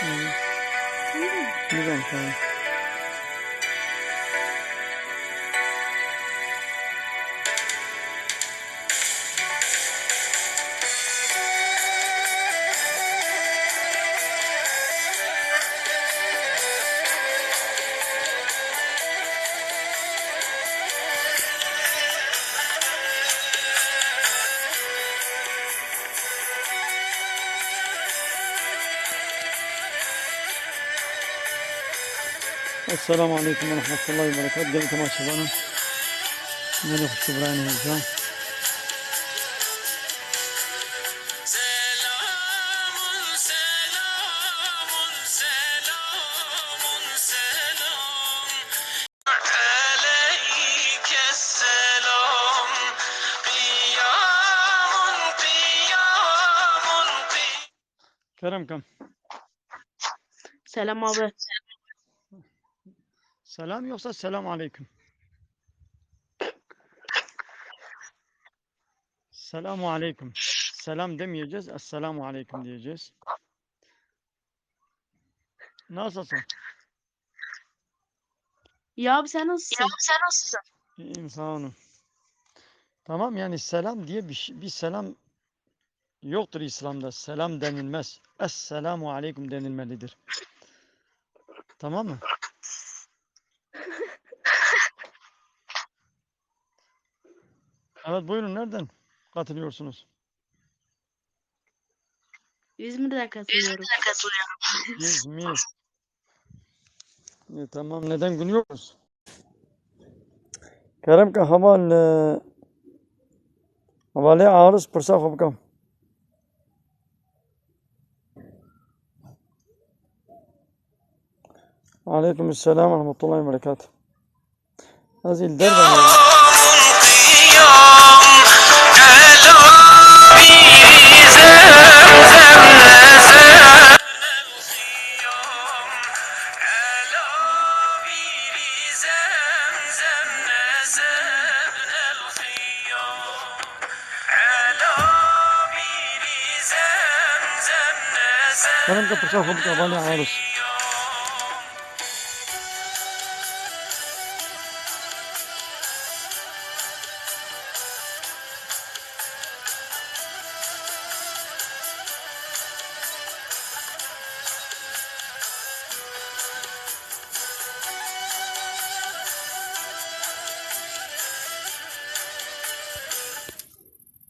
Evet. Güzel, tamam. Esselamu Aleyküm ve Rahmetullahi ve Berekatuhu. Gelin temaşa bana. Meni hoş İbrahim Hocam. Selamun selamun selamun selam aleyke selam kıyamun kıyamun Kerem kam. Selam abi. Selam yoksa selamu aleyküm. Selamu aleyküm. Selam demeyeceğiz. Esselamu aleyküm diyeceğiz. Nasılsın? Ya abi sen nasılsın? İyiyim, sağ olun. Tamam, yani selam diye bir selam yoktur İslam'da. Selam denilmez. Esselamu aleyküm denilmelidir. Tamam mı? Evet, buyurun, nereden katılıyorsunuz? İzmir'den katılıyorum. İzmir. Tamam, neden gülüyoruz? Kerem ka havale ağrız pırsa hobkam. Aleyküm selam ve rahmetullahi ve berekatuhu. Azil der bana. Kerem ka pırsa hobkam havale ağrız.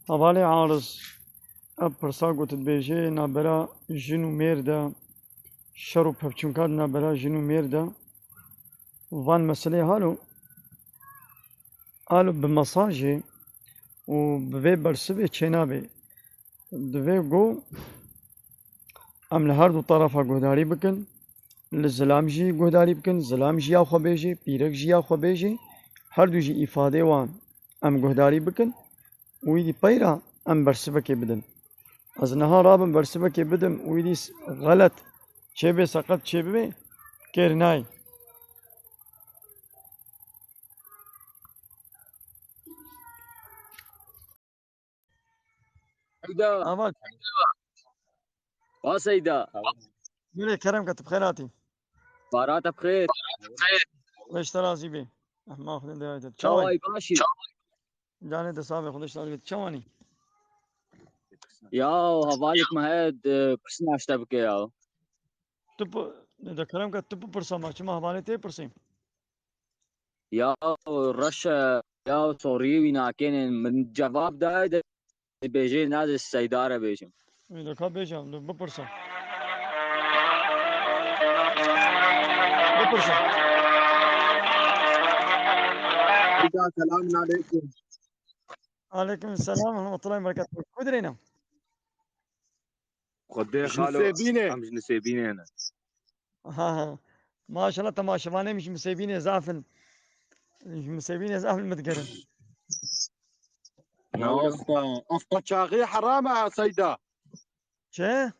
Havale ağrız. Pırsa gotit beje nabera jinu merda. Şeru pevçunkad nabera jinu merda. Van mesele halu b'masajê û bi vê bersivê çênavê divê got em li her du tarafa guhdarî bikin, li zilam jî guhdarî bikin, zilam jiya xwe bêjê, pîrek jiya xwe bêjê, her du jî îfadê wan em guhdarî bikin û wî dî peyra em bersivekê bidin. Ez niha rabim bersivekê bidim û wî dî xelet çêbê seqet çêbibe kêr nayê. سيدة Aval, سيدة gülê Kerem ketib xêratî. باراتها بخير Xweş te razî bê. Ehma xwedê dayet et. Çawa شواي باشي canê te sağ bê, xwedeş razî bê. Çawanî? يا هفالك مهد برسنا اشتبك يا Da Kerem ka tu pirsa ma çima hevalê tê pirsîm. يا الرشا يا صوري ناكين من جواب ده بيجي نادي السيدارة بيجي Da ka bêjam, da bipirsa. Bipirsa. السلام عليكم. Aleyküm selam ve rahmetullahi ve berekatuhu. Kudreyna. خدي مش خالو نسيبيني مش نسيبيني انا Ha. Maşallah temaşavane miş مسيبيني زعفن. مسيبيني زعفن متقرن. يا اسطى افطر شاغي حرامة يا سيدة Çe?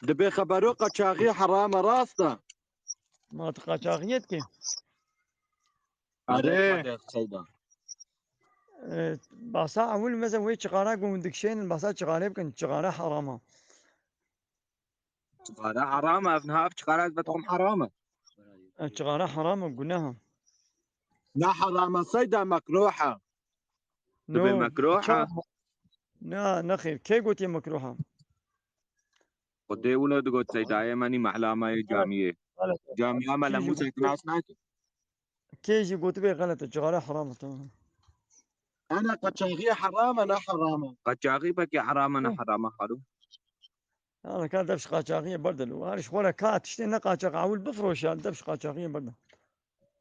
دبي خبروقة شاغي حرامة راستا Ma tıkaçağiyet ki. عليه سيدة Basa avul mesela ve çıkara gümdükşeyin basa çıkara yapın çıkara harama. چقاره حرامه افنها چقاره بتقوم حرامه الشغارة حرام وقلناها. لا حرامه صيدا مكروحه تبي نو مكروحه لا نخير كي قلت يا مكروهة. قدي ولد قلت صيدايه ماني محلامه جامعه غلط. جامعه ما كيجي لموسى ناس ناكل كيجي قلت بي غلط الشغارة حرام. انا قشاغي حرامه لا حرامه قشاغي بك حرامه انا حرامه حلو أنا كان دبش قاچاقية بردلو هارش ولا كات اشتنا قاچاق عول بفروشال دبش قاچاقية بردل.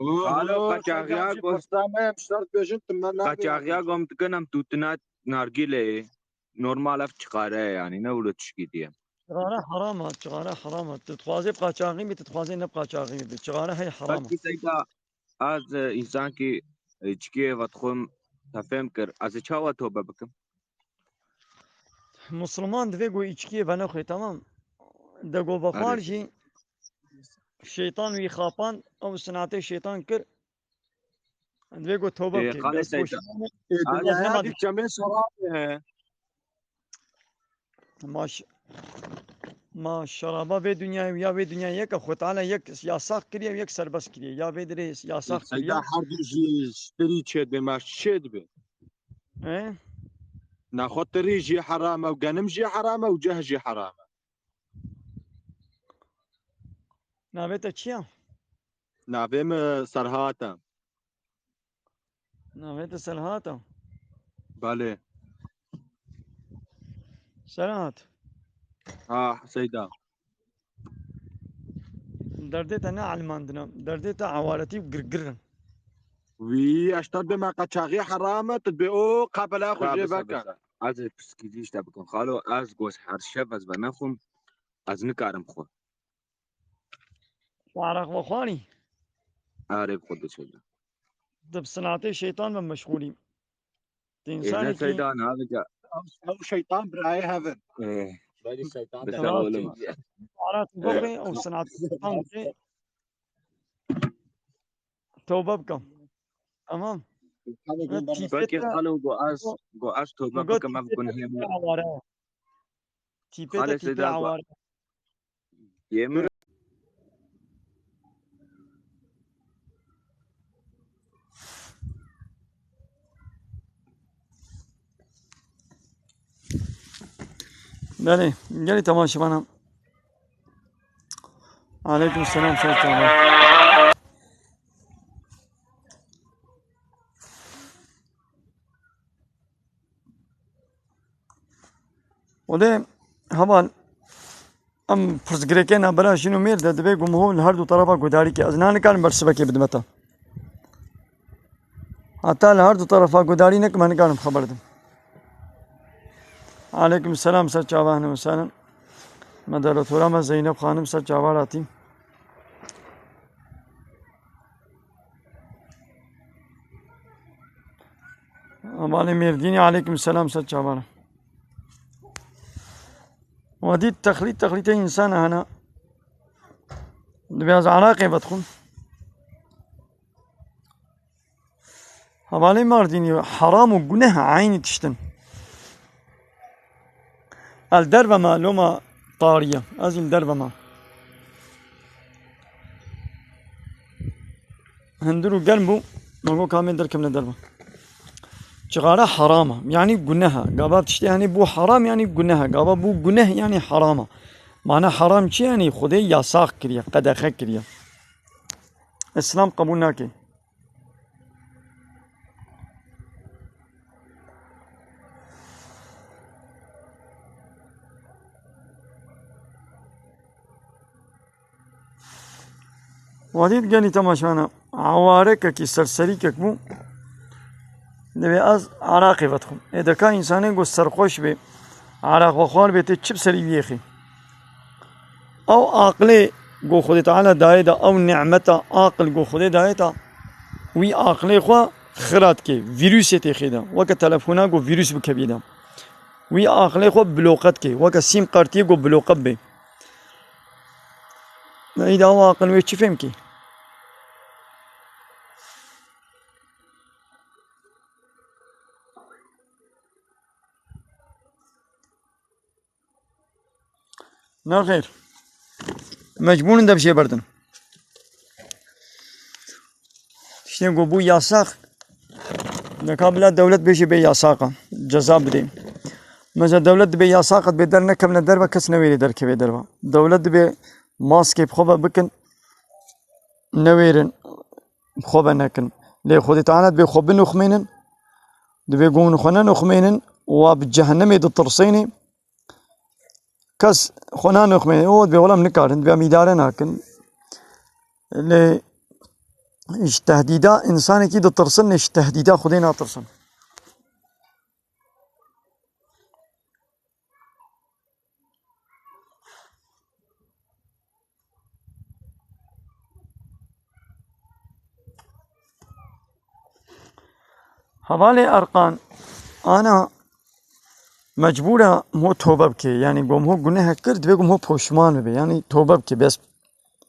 قالوا قشاغيا قستامه مشترك بيجنت ما قشاغيا قوم تكنم توتنا نارجيله نورمال اف çıkare yani ne ولد تشكيديه شغارة حرام شغارة حرام تتخوازي بقاچاقي بتتخوازي نبقاچاقي شغارة هي حرام. بلکه سیدا از انسان کی چکی وتخم تفهم کر از چاوا توبه بکم مسلمان دويقو içkiye bana koy tamam. دقو بخارجي شيطان ويخافان أو سنعتي شيطان كر دويقو توبة بكي خالص بس سیدا بوشمان دنیا الله هادی نمد چمه شراب ہے ماش ما شرابا في دنيا ويا في دنیا یک خود تعالی یک یاساق کریه و یک سربس کریه یا في دری یاساق سیدا کریه هر جی شتری چه به ما شد به اه ناخذ تري جي حرامه وقنم جي حرامه وجه جي حرامه ناویتا چیا نافهم سرهاتا ناویتا سلهاتا بله سلهات سيدا درديتا نا علماندنا درديتا عوالتي وقرقرن وی اشتر به ما قچاقی حرامه تبعو قبل اخو بس جيبك از پسکیدیش تا بکن خالو از گوش هر شب از بنخم از نکارم خو وعرق وخواني عارف خود شده دب صناعتي شيطان من مشغولين إذا إنساني كي سيدان هذا جا او شيطان براي هذا بالي الشيطان بس خلاص أولهم عرات بقي أو صناعتي شيطان كي توبة بكم تمام بكي تيبيتا خالو جو أس تو مقول بابا ما بكون تيبيتا هي تيبي عوارة تيبيتا خالص تيبي سيدا جو عوارة يمر بله جالي تماشي بنا عليكم السلام ورحمة الله. وده همان ام فرزگرکه نبرا شنو میر ده دبی گمهول هر دو طرفا گوداری که از نان کار برسبه که بدمتا حتی هر دو طرفا گوداری نک من کارم خبر دم. علیکم السلام سر چاوان و سلام مدارتورا ما زینب خانم سر چاواراتیم امال میردینی علیکم السلام سر چاوارا ودي تخليط إنسان هنا بياز علاقة بدخل حوالي مارديني حرام وجناه عيني تشتن الدرب ما لما طارية أزل درب ما هندرو قلبو نقول كامل در كم ندربه شغالة حرامة يعني جناها قابا تشتي يعني بو حرام يعني جناها قابا بو جناه يعني حرامة معنى حرام شي يعني خدي ياساق كريا قدخه كريا اسلام قبول ناكي وديد قالي تماشانا عوارك كي سرسري كبو دبي از عراقي بدخل اذا كان انساني قو سرخوش بي عراق وخوار بيتي تشب سري بيخي او عقلي قو خدي تعالى دايدا او نعمتا عقل قو خدي دايدا وي عقلي خوا خرات كي فيروس تخيدا وك تلفونا قو فيروس بكبيدا وي عقلي خوا بلوقت كي وك سيم قارتي قو بلوقت بي اذا هو عقل ويش فهم كي لا خير mecburen de bir şey berdin. İşte bu yasak. Ne kabla devlet bir şey be yasaka. Ceza bideyim. Mesela devlet be yasak be der ne kabla der ve kes ne veri der ki be der. Devlet be maske خوبه بکن نویرن خوبه نکن لی خودت عانت به خوب نخمینن دبی قوم خنا نخمینن و بجهنم يدطرسيني كاس خنا نخمين او دبي ولا منكارن دبي ميدارن ناكن ل ايش تهديدا انسان كي دطرسن ايش تهديدا خدينا طرسن حوالی ارقان انا مجبوره مو توبه بکی یعنی گم هو گناه کرد بگم هو پشمان بی یعنی توبه بکی بس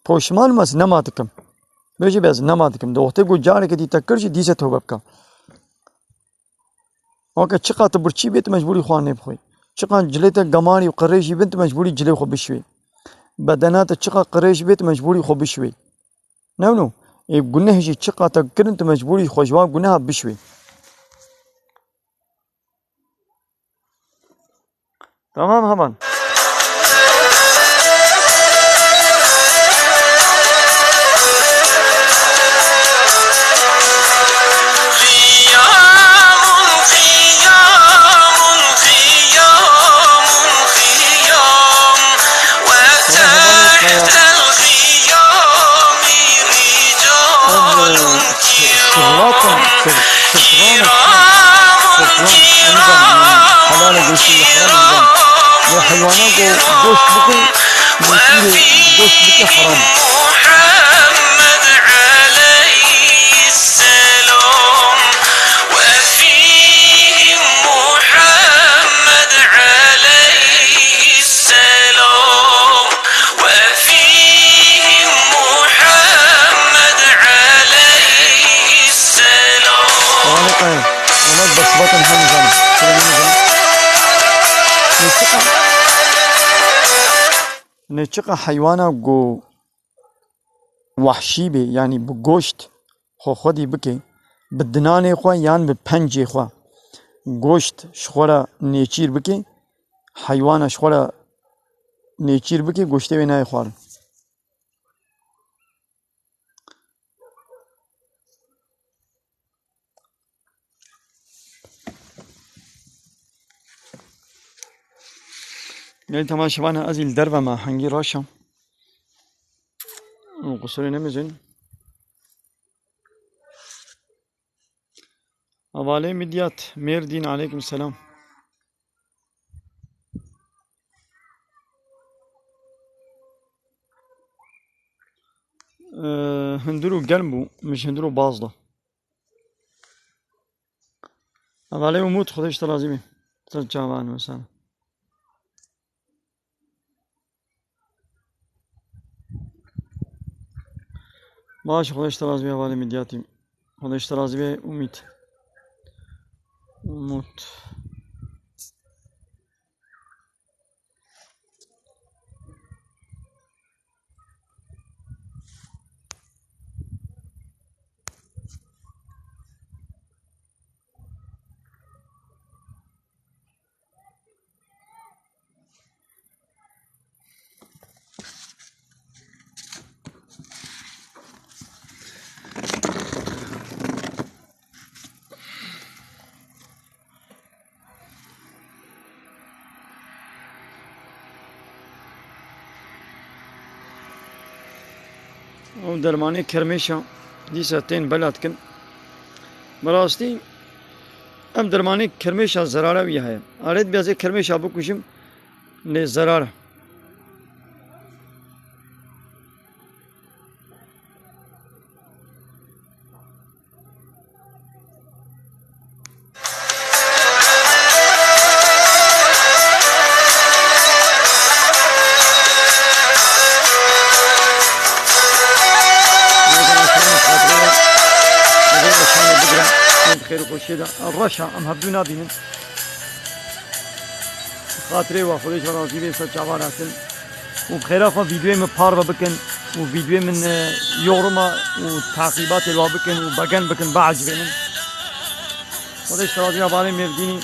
پشمان مس نماتکم بچه بس نماتکم دوخته گو جاره که دی تکرشی دیسه توبه بکا اوکه چقدر برچی بیت مجبوری خوان نبخوی چقدر جلیت گماری و قریشی بیت مجبوری جلی خو بشوی بدنات چقدر قریش بیت مجبوری خو بشوی نو ای گناهشی چقدر کرد مجبوری خوشوان گناه بشوی tamam hemen. حيوانات جوش بكي جوش بكي حرام محمد عليه السلام وفيهم محمد عليه السلام وفيهم محمد عليه السلام وانا قايل وانا بس بطن همزان نچقه حیوانا گو وحشی بی یعنی بو گوشت خو خودی بکی بدنان خو یعنی به پنج خو گوشت شخورا نیچیر بکی حیوانا شخورا نیچیر بکی گوشته بی نای خوار يعني تمام شبانا أزيل دربة مع حنجي راشا وقصري نمزن أبالي مديات مير دين عليكم السلام هندرو قلبو مش هندرو بازده أبالي وموت خدش تلازمي ترجعوان مثلا باش خداش ترازی به حوالی میدیاتیم خداش ترازی به امید موت او درمانی کرمیشا دیسا تین بلاد کن براستی ام درمانی کرمیشا زراره بی هیا آرید بیازه کرمیشا بکشم نه زراره الرشا ام هبدونا بینن خاطره و خودش راضی به سر جواناتن و بخير خو فيديو من بار بكن وفيديو من يورما وتعقيبات الوا بكن وبكن بعد بينن وده اشتراطي بالي مرديني